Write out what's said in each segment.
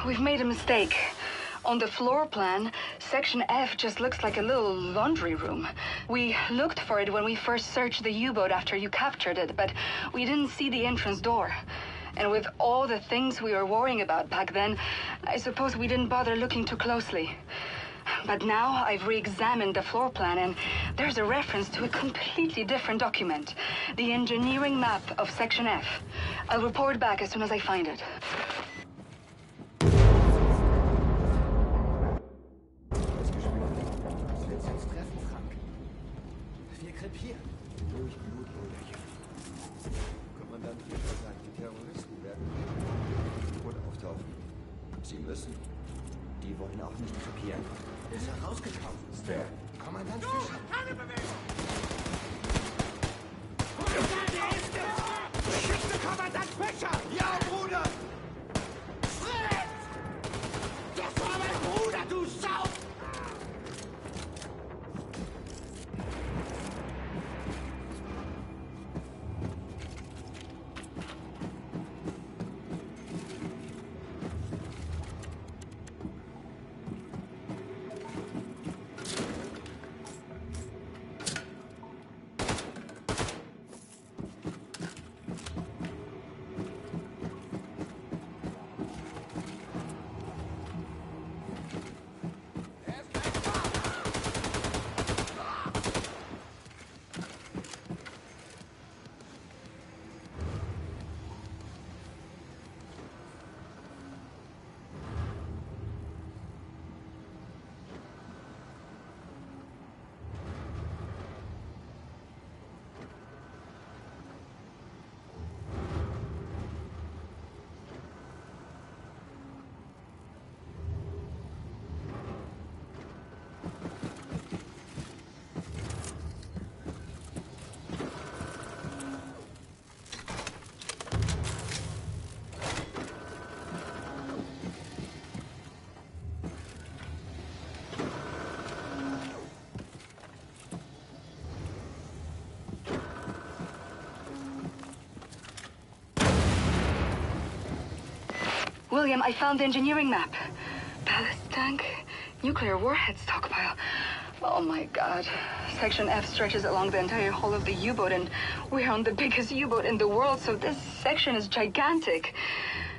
we've made a mistake. On the floor plan, Section F just looks like a little laundry room. We looked for it when we first searched the U-boat after you captured it, but we didn't see the entrance door. And with all the things we were worrying about back then, I suppose we didn't bother looking too closely. But now I've re-examined the floor plan, and there's a reference to a completely different document. The engineering map of Section F. I'll report back as soon as I find it. Sie müssen. Die wollen auch nicht krepieren. Ist er rausgekauft? Wer? Kommandant Fischer. Keine Bewegung! Kommandant, der ist es! Geschichte, Kommandant Fischer! Ja, Bruder! Fritz! Das war mein Bruder, du Sau! William, I found the engineering map. Ballast tank, nuclear warhead stockpile. Oh my God. Section F stretches along the entire hull of the U-boat, and we're on the biggest U-boat in the world, so this section is gigantic.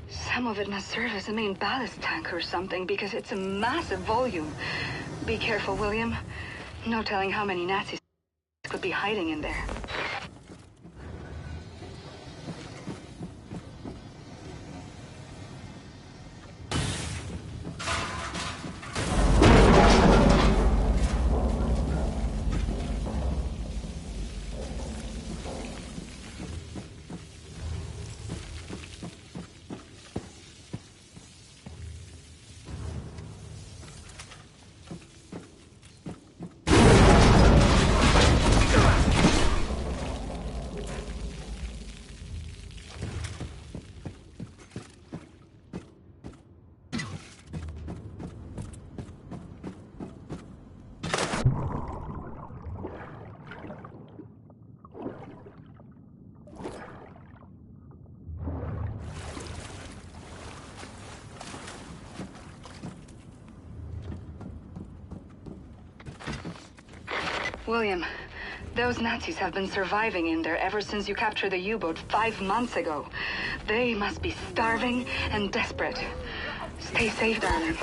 Some of it must serve as a main ballast tank or something, because it's a massive volume. Be careful, William. No telling how many Nazis could be hiding in there. William, those Nazis have been surviving in there ever since you captured the U-boat 5 months ago. They must be starving and desperate. Stay safe, darling.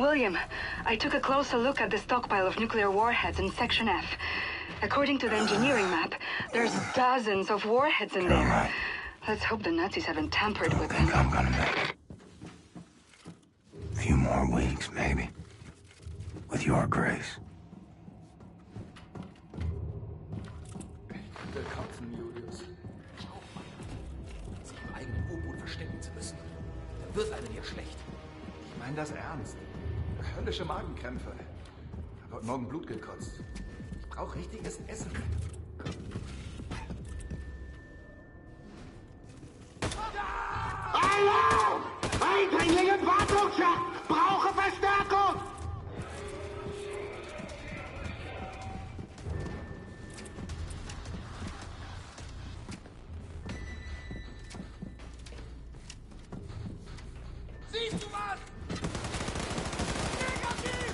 William, I took a closer look at the stockpile of nuclear warheads in Section F. According to the engineering map, there's dozens of warheads in there. Let's hope the Nazis haven't tampered with them. I'm gonna make it. A few more weeks, maybe. With your grace. Willkommen, Julius. Schau mal. Sich im eigenen U-Boot verstecken zu müssen. Dann wird einem hier schlecht. Ich meine das ernst. Höllische Magenkrämpfe. Hab heute Morgen Blut gekotzt. Ich brauche richtiges Essen. Hallo! Eindringling im Wartungsschacht! Brauche Verstärkung! Siehst du was? Negativ!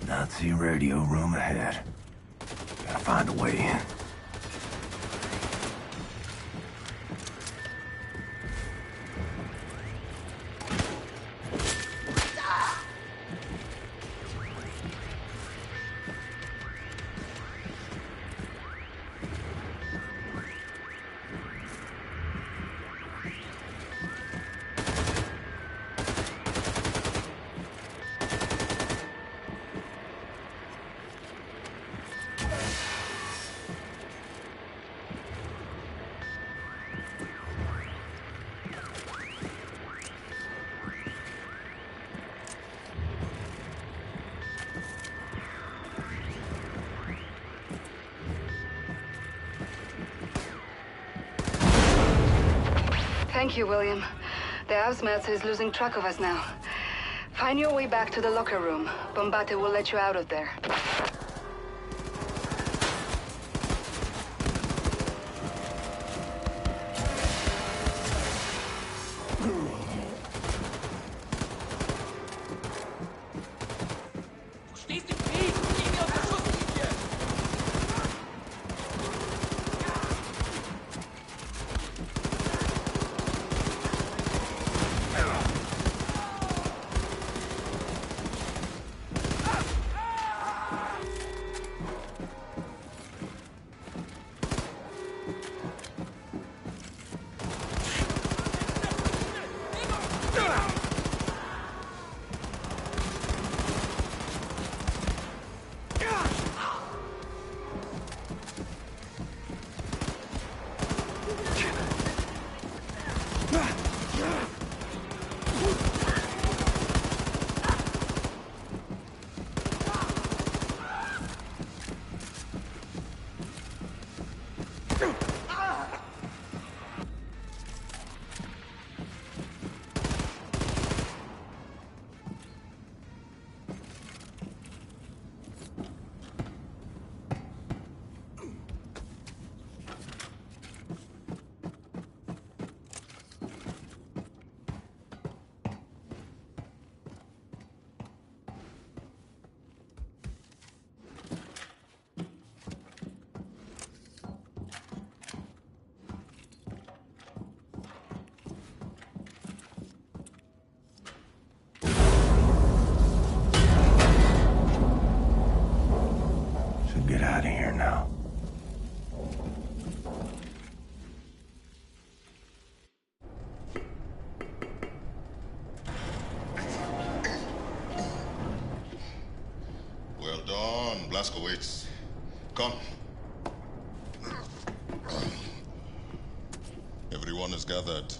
Nazi radio room ahead. Gotta find a way in. Thank you, William. The Ausmerzer is losing track of us now. Find your way back to the locker room. Bombate will let you out of there. Du stehst im Weg! Geh mir aus der Schusslinie! Blazkowicz. Come. Everyone is gathered.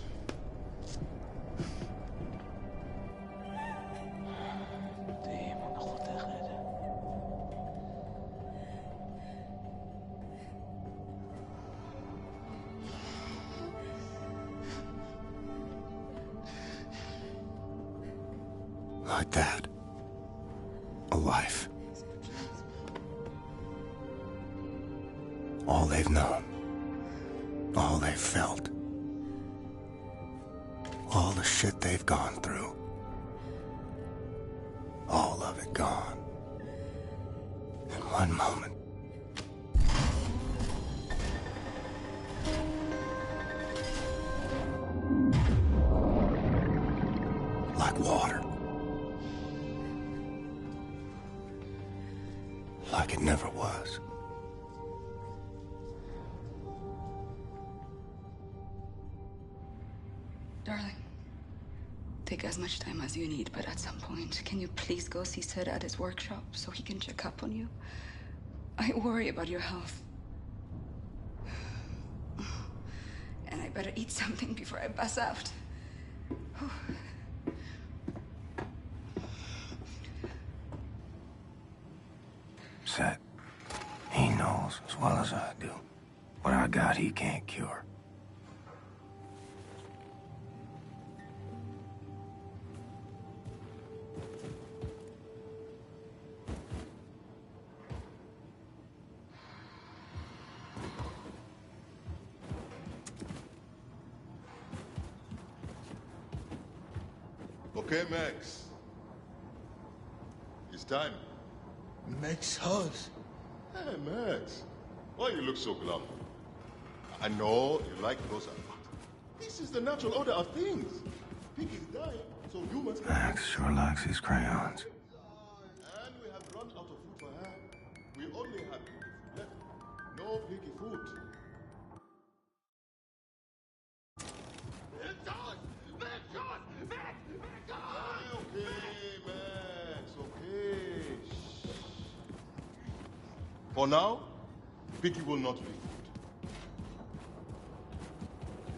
Like that. A life. All they've known. All they've felt. All the shit they've gone through. All of it gone. In one moment. Like water. Like it never was. Darling, take as much time as you need, but at some point, can you please go see Sid at his workshop so he can check up on you? I worry about your health. And I better eat something before I pass out. Sid, he knows as well as I do. What I got, he can't cure. Okay, Max. It's time. Max Haus. Hey, Max. Why you look so glum? I know you like Rosa, but this is the natural order of things. Pig is dying, so humans can... Max sure likes his crayons. And we have run out of food for her. We only have piggy food left. No piggy food. Okay, Max, okay. Shh. For now, Piggy will not be food.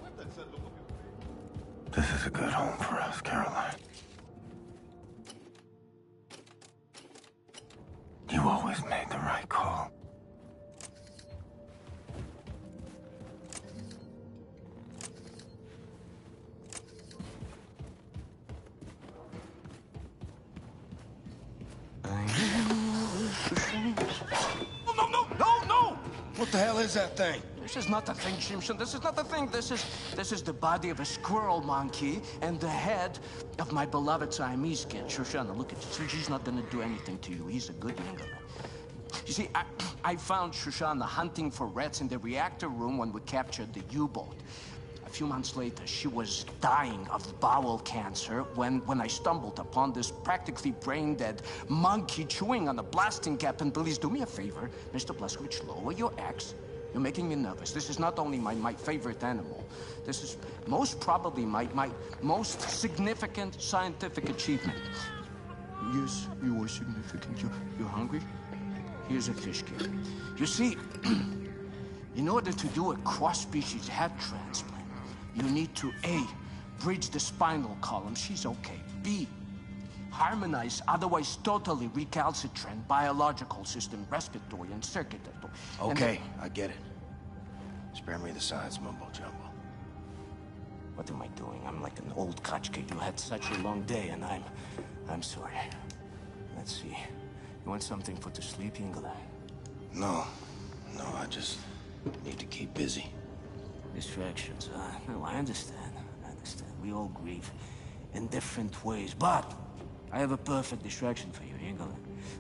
Wipe that sad look off your face. This is a good home for us, Caroline. You always made the right call. No! What the hell is that thing? This is not a thing, Shimshon. This is not a thing. This is the body of a squirrel monkey and the head of my beloved Siamese kid. Shoshana, look at this. He's not gonna do anything to you. He's a good youngster. You see, I found Shoshana hunting for rats in the reactor room when we captured the U-boat. A few months later, she was dying of bowel cancer when I stumbled upon this practically brain-dead monkey chewing on a blasting cap. And please do me a favor, Mr. Blazkowicz, lower your axe. You're making me nervous. This is not only my favorite animal. This is most probably my most significant scientific achievement. Yes, you are significant. You're hungry? Here's a fish cake. You see, in order to do a cross-species head transplant, you need to A, bridge the spinal column. She's okay. B, harmonize otherwise totally recalcitrant biological system, respiratory and circulatory. Okay, I get it. Spare me the science mumbo-jumbo. What am I doing? I'm like an old kachka. You had such a long day, and I'm sorry. Let's see. You want something for to sleep, Ingela? No, I just need to keep busy. Distractions, no, I understand. We all grieve in different ways, but I have a perfect distraction for you, Ingela.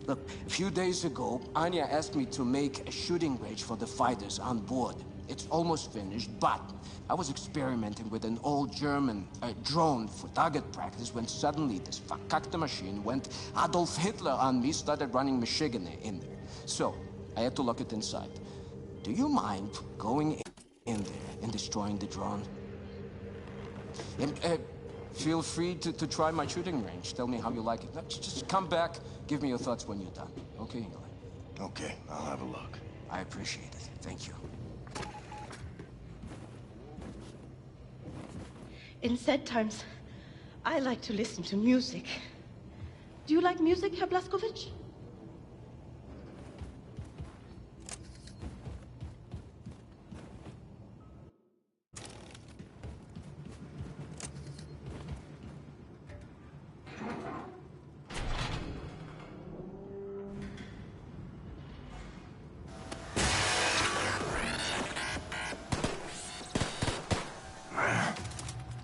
Look, a few days ago, Anya asked me to make a shooting range for the fighters on board. It's almost finished, but I was experimenting with an old German drone for target practice when suddenly this verkackte machine went Adolf Hitler on me, started running Michigan in there. So, I had to lock it inside. Do you mind going in there and destroying the drone? And, feel free to try my shooting range. Tell me how you like it. Just come back, give me your thoughts when you're done. Okay, Ingela? Okay, I'll have a look. I appreciate it. Thank you. In sad times, I like to listen to music. Do you like music, Herr Blazkowicz?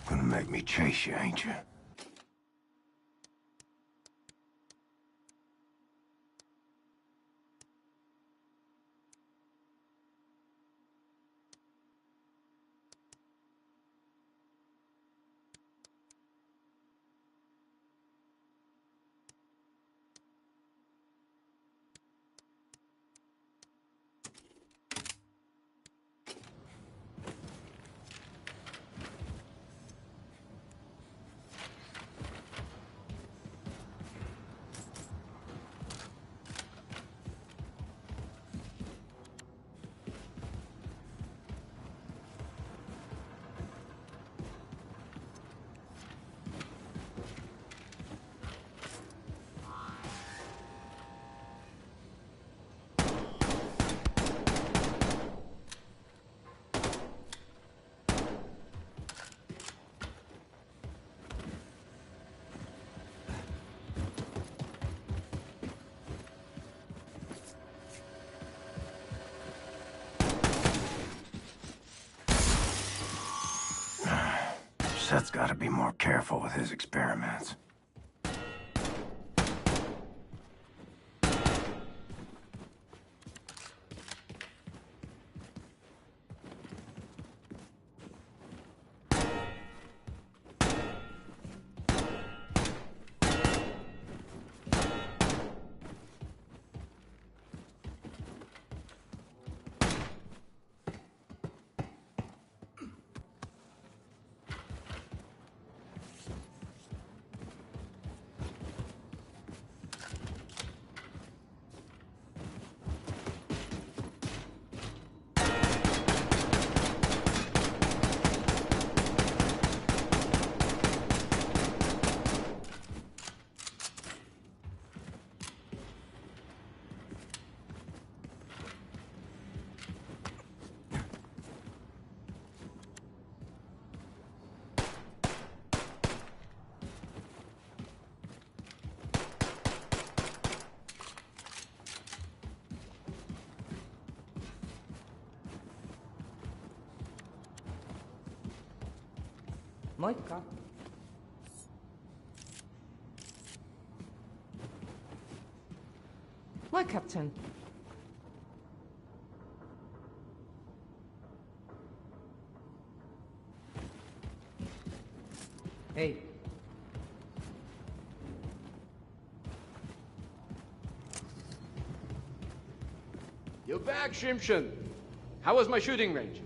Gonna make me chase you, ain't you? Seth's gotta be more careful with his experiments. Moika. My captain. Hey. You're back, Shimshon. How was my shooting range?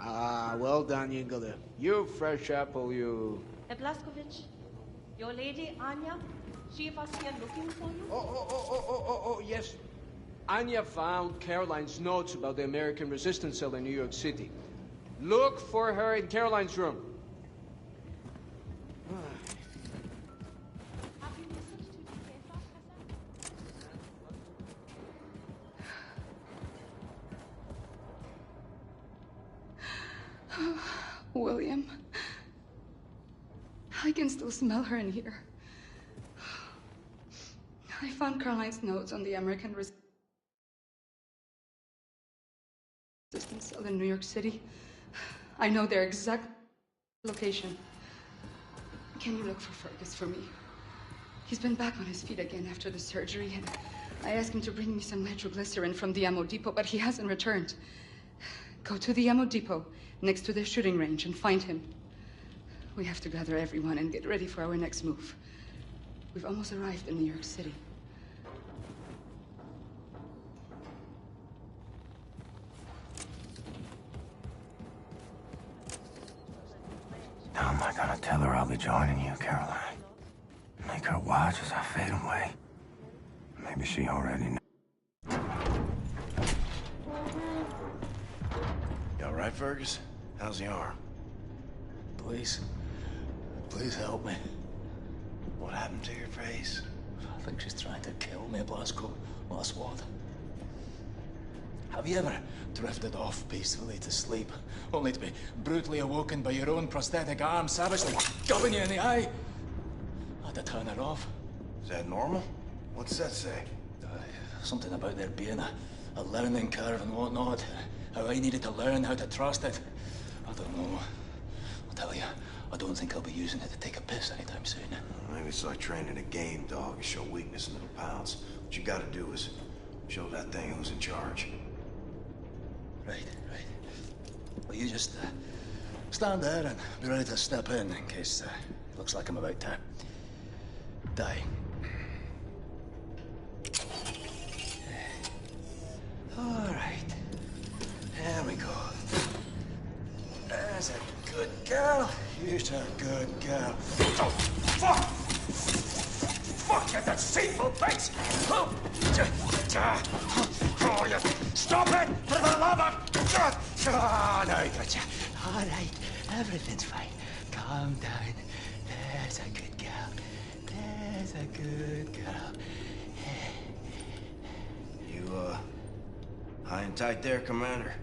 Ah, well done, Yingler. You fresh apple, you... Herr Blazkowicz, your lady, Anya, she was here looking for you? Oh, yes. Anya found Caroline's notes about the American resistance cell in New York City. Look for her in Caroline's room. Have you listened to the paper, Hassan? William. I can still smell her in here. I found Caroline's notes on the American resistance cell in New York City. I know their exact location. Can you look for Fergus for me? He's been back on his feet again after the surgery, and I asked him to bring me some nitroglycerin from the ammo depot, but he hasn't returned. Go to the ammo depot next to the shooting range and find him. We have to gather everyone and get ready for our next move. We've almost arrived in New York City. How am I gonna tell her I'll be joining you, Caroline? Make her watch as I fade away. Maybe she already knows. You all right, Fergus? How's the arm? Please. Please help me. What happened to your face? I think she's trying to kill me, Blasco. Last what? Have you ever drifted off peacefully to sleep, only to be brutally awoken by your own prosthetic arm savagely gubbing you in the eye? I had to turn her off. Is that normal? What's that say? Something about there being a learning curve and whatnot. How I needed to learn how to trust it. I don't know. I'll tell you, I don't think I'll be using it to take a piss anytime soon. Maybe it's like training a game dog. You show weakness in little pounds. What you gotta do is show that thing who's in charge. Right. Well, you just stand there and be ready to step in case it looks like I'm about to die. All right. There we go. There's a good girl. You're a good girl. Oh, fuck! Fuck, you deceitful bitch! Oh, you stop it! For the love of God! Oh, no, I got you. All right, everything's fine. Calm down. There's a good girl. There's a good girl. You, high and tight there, Commander?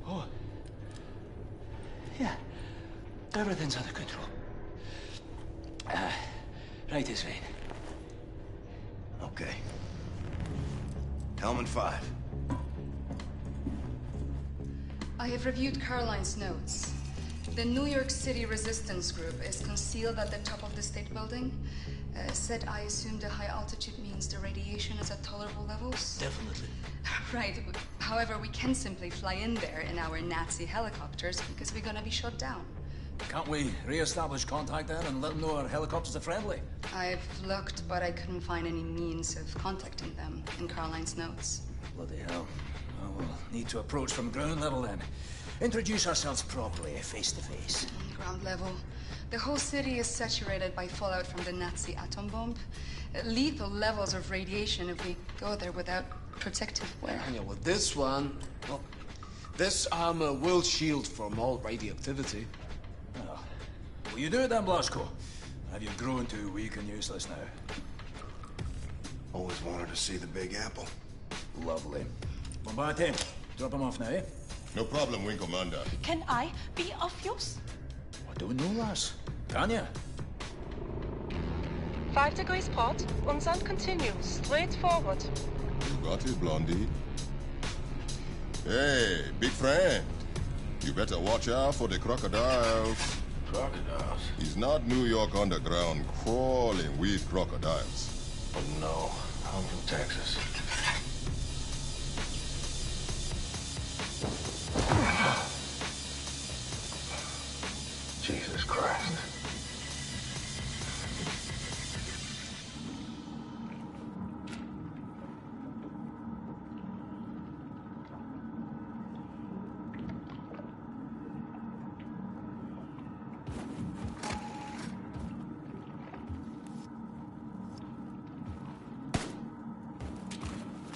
Oh. Yeah. Everything's under control. Right is right. Okay. Helmet 5. I have reviewed Caroline's notes. The New York City Resistance Group is concealed at the top of the state building. Said I assume the high altitude means the radiation is at tolerable levels? Definitely. Right. However, we can simply fly in there in our Nazi helicopters because we're gonna be shot down. Can't we re-establish contact then and let them know our helicopters are friendly? I've looked, but I couldn't find any means of contacting them in Caroline's notes. Bloody hell. Well, we'll need to approach from ground level then. Introduce ourselves properly, face to face. Ground level. The whole city is saturated by fallout from the Nazi atom bomb. Lethal levels of radiation if we go there without protective wear. Yeah, well, this one... Well, this armor will shield from all radioactivity. Oh. Will you do it then, Blasco? Have you grown too weak and useless now? Always wanted to see the Big Apple. Lovely. Bombate, drop him off now, eh? No problem, Wing Commander. Can I be of use? I don't know, lass. Can ya? 5 degrees port. Unsand continue. Straight forward. You got it, Blondie. Hey, big friend. You better watch out for the crocodiles. Crocodiles? It's not New York underground crawling with crocodiles. Oh, no. I'm from Texas. Jesus Christ.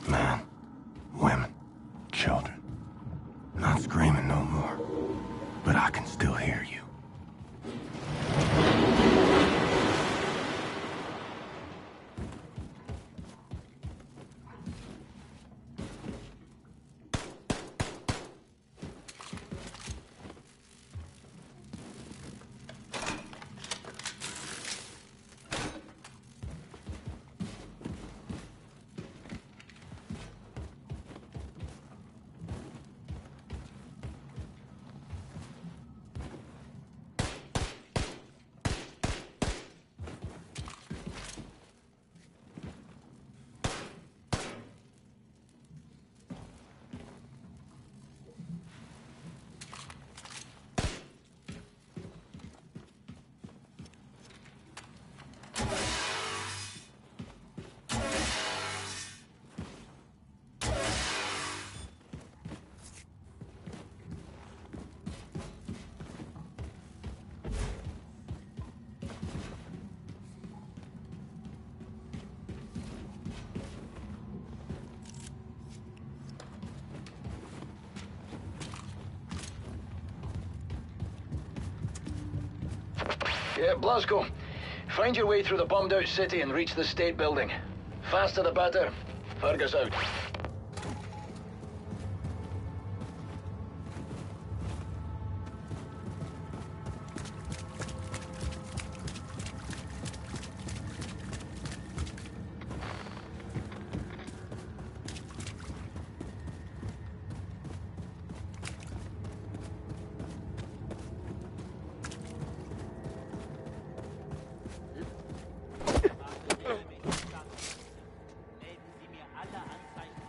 Man, women, children. Not screaming no more, but I can still hear you. Blasco, find your way through the bombed-out city and reach the state building. Faster the better. Fergus out. Melden Sie mir alle Anzeichen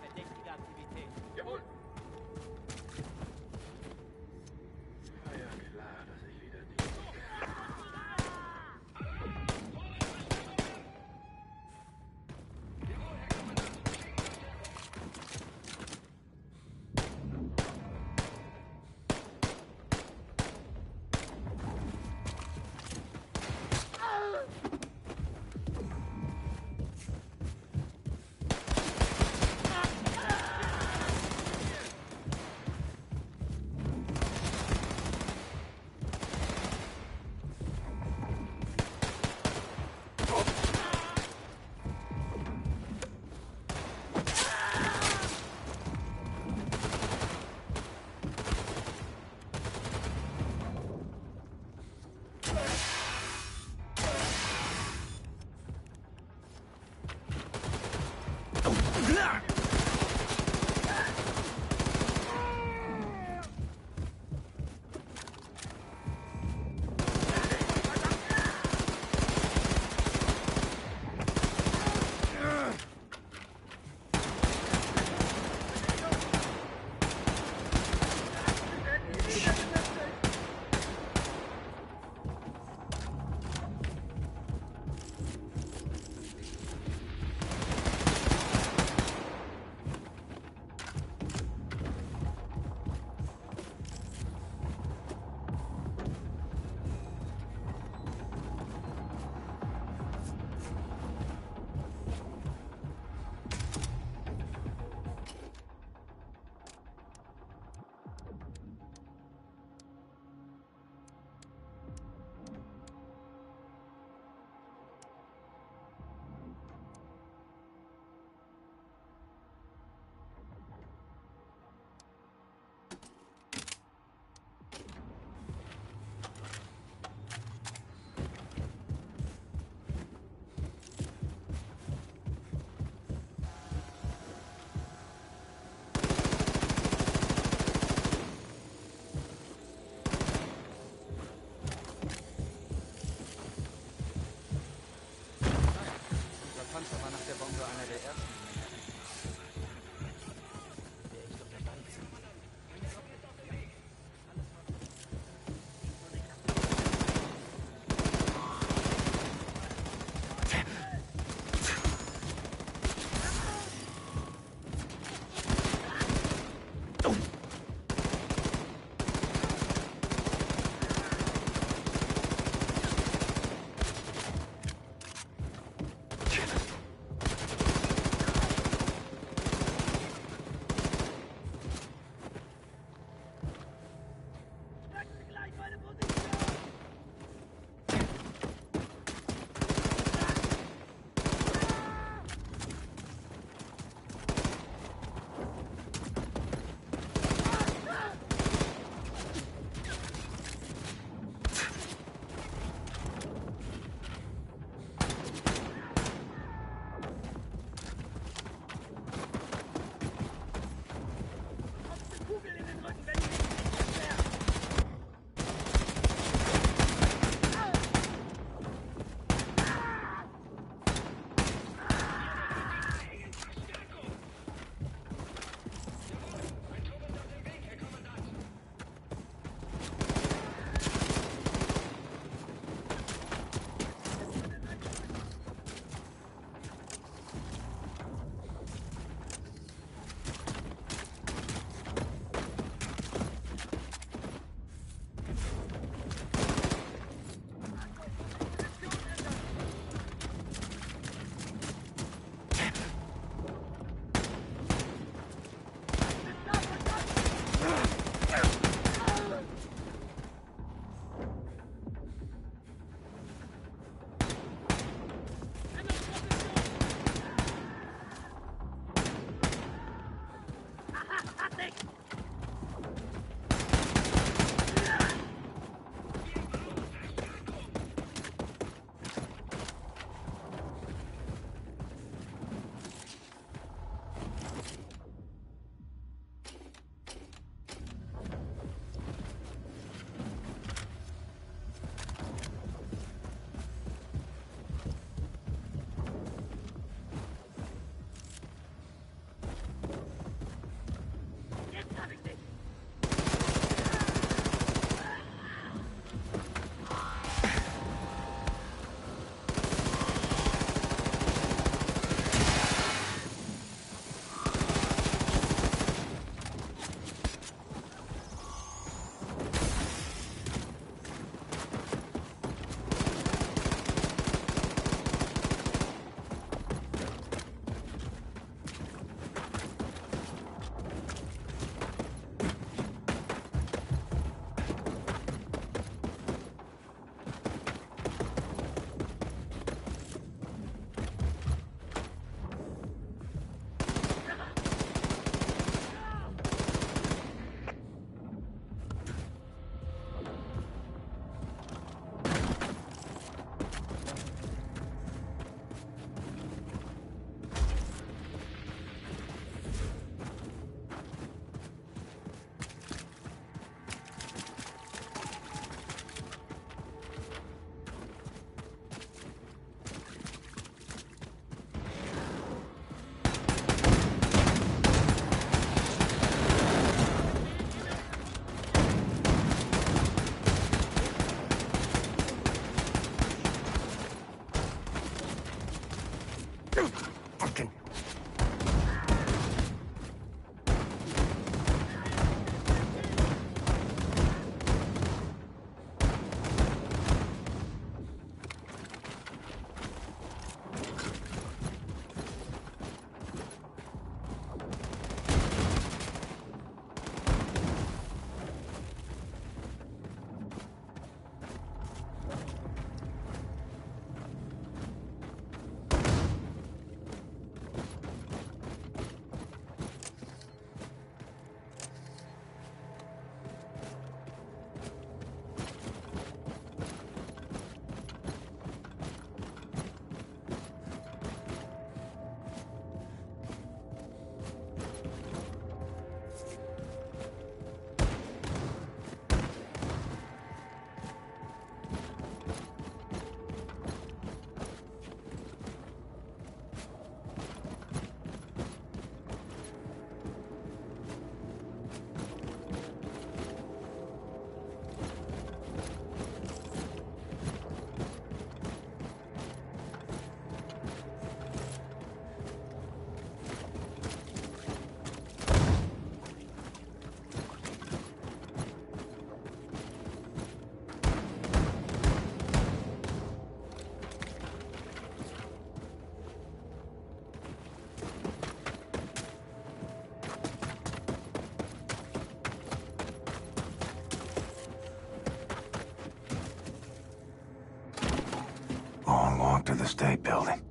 walk to the state building.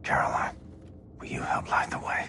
Caroline, will you help light the way?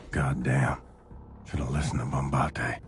Goddamn. Should have listened to Bombate.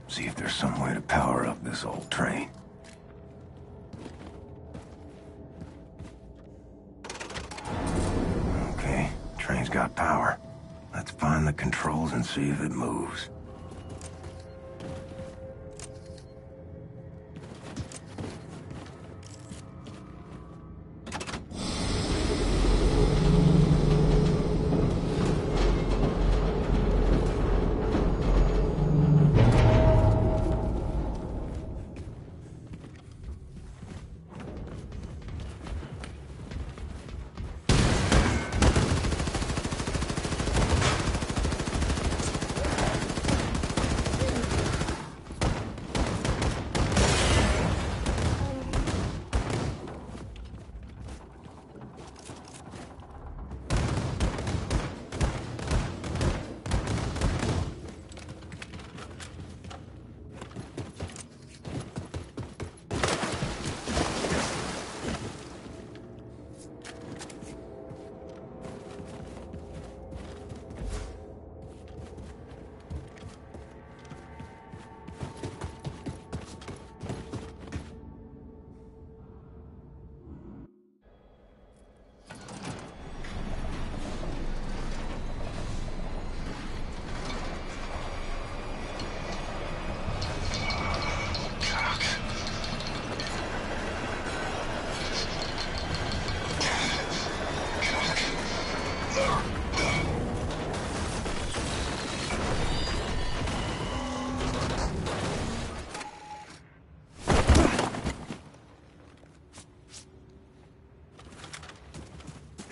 See if there's some way to power up this old train. Okay, train's got power. Let's find the controls and see if it moves.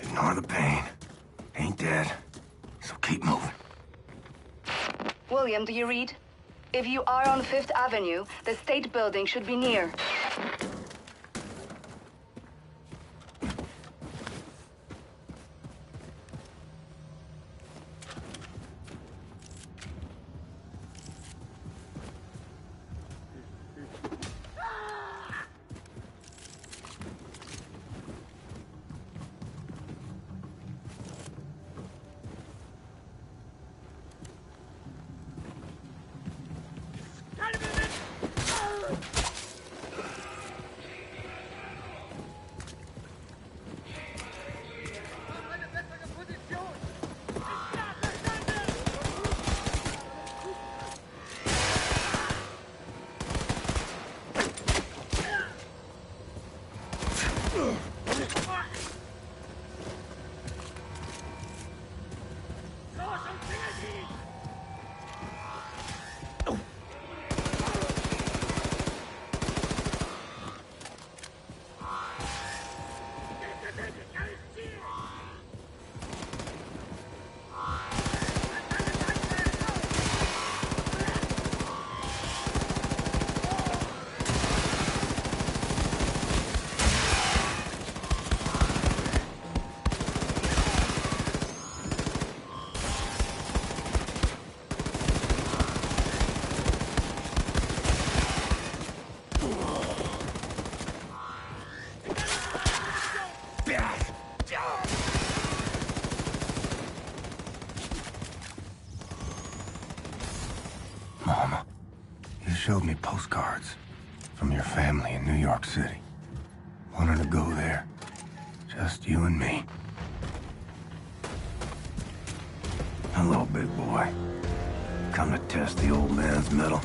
Ignore the pain. Ain't dead. So keep moving. William, do you read? If you are on 5th Avenue, the state building should be near. showed me postcards from your family in New York City. Wanted to go there. Just you and me. Hello, big boy. Come to test the old man's mettle?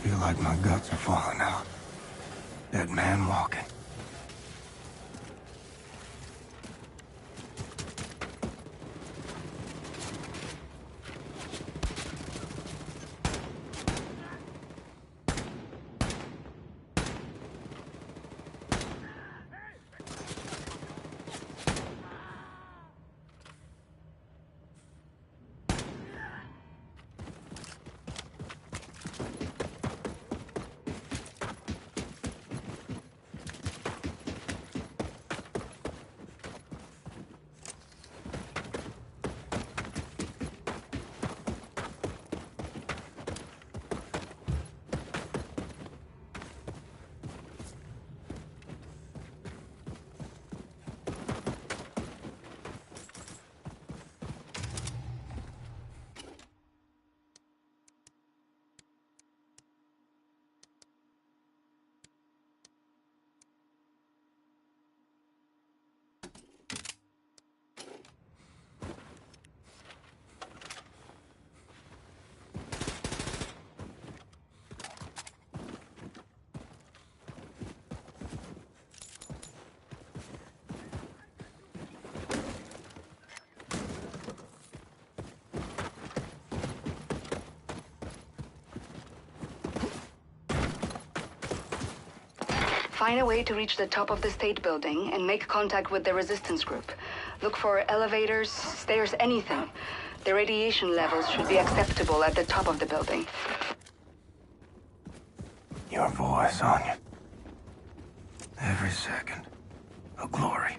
Feel like my guts are falling out. That man walking. Find a way to reach the top of the state building and make contact with the resistance group. Look for elevators, stairs, anything. The radiation levels should be acceptable at the top of the building. Your voice, Anya. Every second. A glory.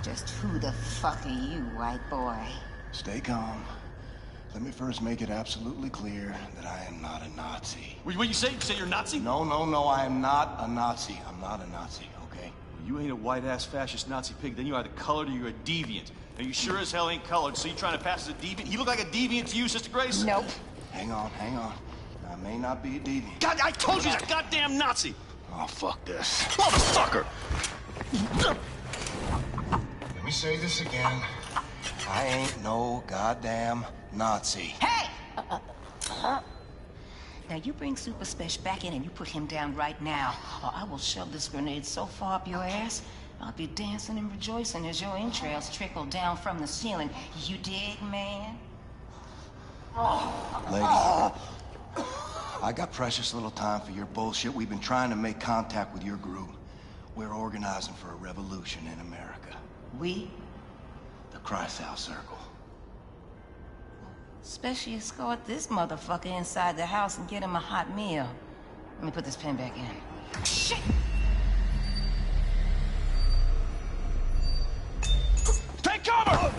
Just who the fuck are you, white boy? Stay calm. Let me first make it absolutely clear that I am not a Nazi. What you say? You say you're a Nazi? No, I am not a Nazi. I'm not a Nazi, okay? Well, you ain't a white-ass fascist Nazi pig, then you're either colored or you're a deviant. And you sure as hell ain't colored, so you trying to pass as a deviant? He look like a deviant to you, Sister Grace? Nope. Hang on. I may not be a deviant. God, I told you he's a goddamn Nazi! Oh, fuck this. Motherfucker! Let me say this again. I ain't no goddamn Nazi. Hey! Now you bring Super Special back in and you put him down right now, or I will shove this grenade so far up your ass, I'll be dancing and rejoicing as your entrails trickle down from the ceiling. You dig, man? Lady, I got precious little time for your bullshit. We've been trying to make contact with your group. We're organizing for a revolution in America. We? The Kreisau Circle. Especially escort this motherfucker inside the house and get him a hot meal. Let me put this pen back in. Shit! Take cover!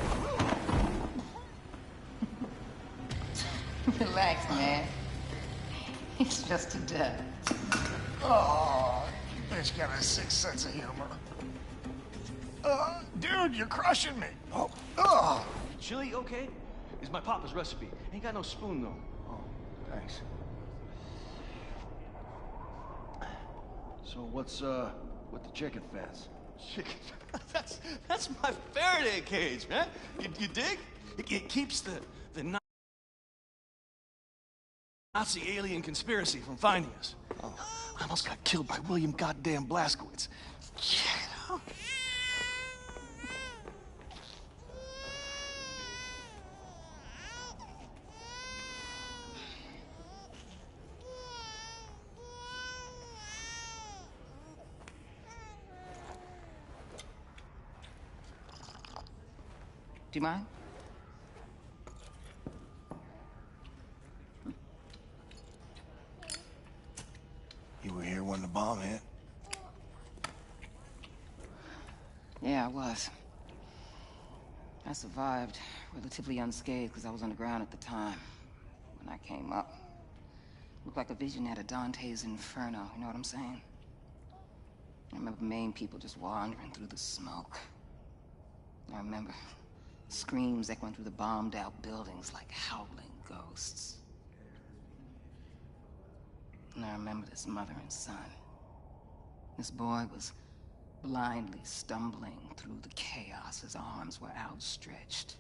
Relax, man. It's just a duck. Oh, you bitch got a sick sense of humor. Dude, you're crushing me. Oh. Chili, okay? It's my papa's recipe. Ain't got no spoon, though. Oh, thanks. So what's with the chicken fence? Chicken. That's my Faraday cage, man. You dig? It keeps the Nazi alien conspiracy from finding us. Oh. I almost got killed by William goddamn Blazkowicz. Yeah. Do you mind? You were here when the bomb hit? Yeah, I was. I survived relatively unscathed because I was underground at the time. When I came up, looked like a vision out of Dante's Inferno, you know what I'm saying? I remember Maine people just wandering through the smoke. I remember screams echoing through the bombed-out buildings like howling ghosts. And I remember this mother and son. This boy was blindly stumbling through the chaos. His arms were outstretched,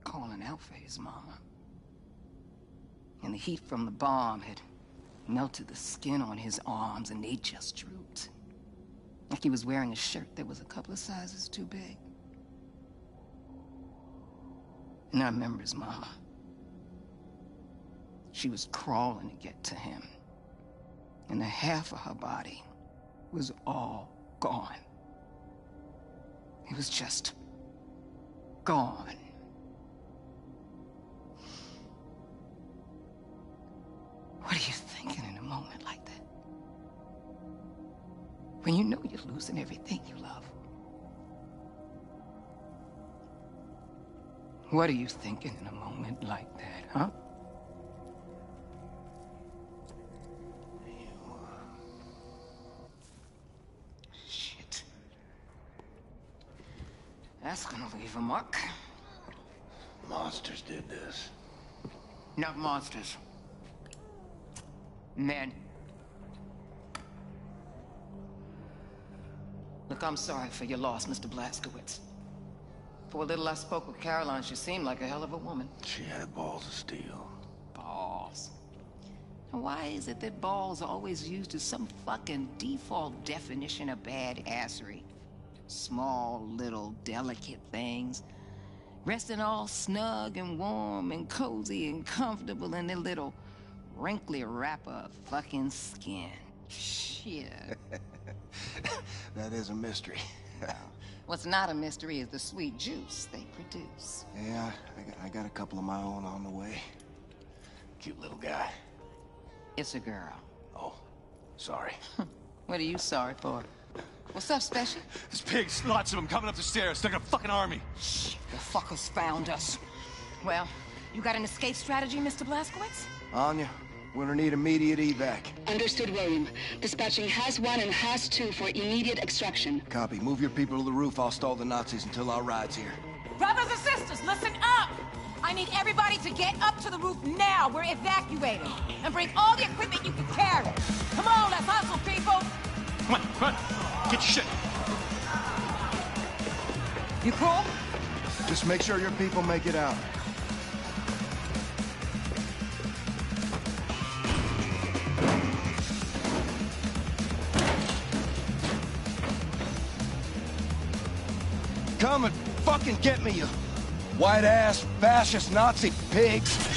calling out for his mama. And the heat from the bomb had melted the skin on his arms, and they just drooped. Like he was wearing a shirt that was a couple of sizes too big. And I remember his mama. She was crawling to get to him. And the half of her body was all gone. It was just gone. What are you thinking in a moment like that? When you know you're losing everything you love? What are you thinking in a moment like that, huh? Shit. That's gonna leave a mark. Monsters did this. Not monsters. Men. Look, I'm sorry for your loss, Mr. Blazkowicz. For a little I spoke with Caroline, she seemed like a hell of a woman. She had balls of steel. Balls. Now, why is it that balls are always used as some fucking default definition of badassery? Small, little, delicate things. Resting all snug and warm and cozy and comfortable in their little wrinkly wrapper of fucking skin. Shit. That is a mystery. What's not a mystery is the sweet juice they produce. Yeah, I got a couple of my own on the way. Cute little guy. It's a girl. Oh, sorry. What are you sorry for? What's up, Special? There's pigs, lots of them coming up the stairs. They're like a fucking army. Shh, the fuckers found us. Well, you got an escape strategy, Mr. Blazkowicz? Anya, we're gonna need immediate evac. Understood, William. Dispatching Has 1 and Has 2 for immediate extraction. Copy. Move your people to the roof. I'll stall the Nazis until our ride's here. Brothers and sisters, listen up! I need everybody to get up to the roof now. We're evacuating. And bring all the equipment you can carry. Come on, let's hustle, people! Come on. Get your shit. You cool? Just make sure your people make it out. Come and fucking get me, you white-ass fascist Nazi pigs!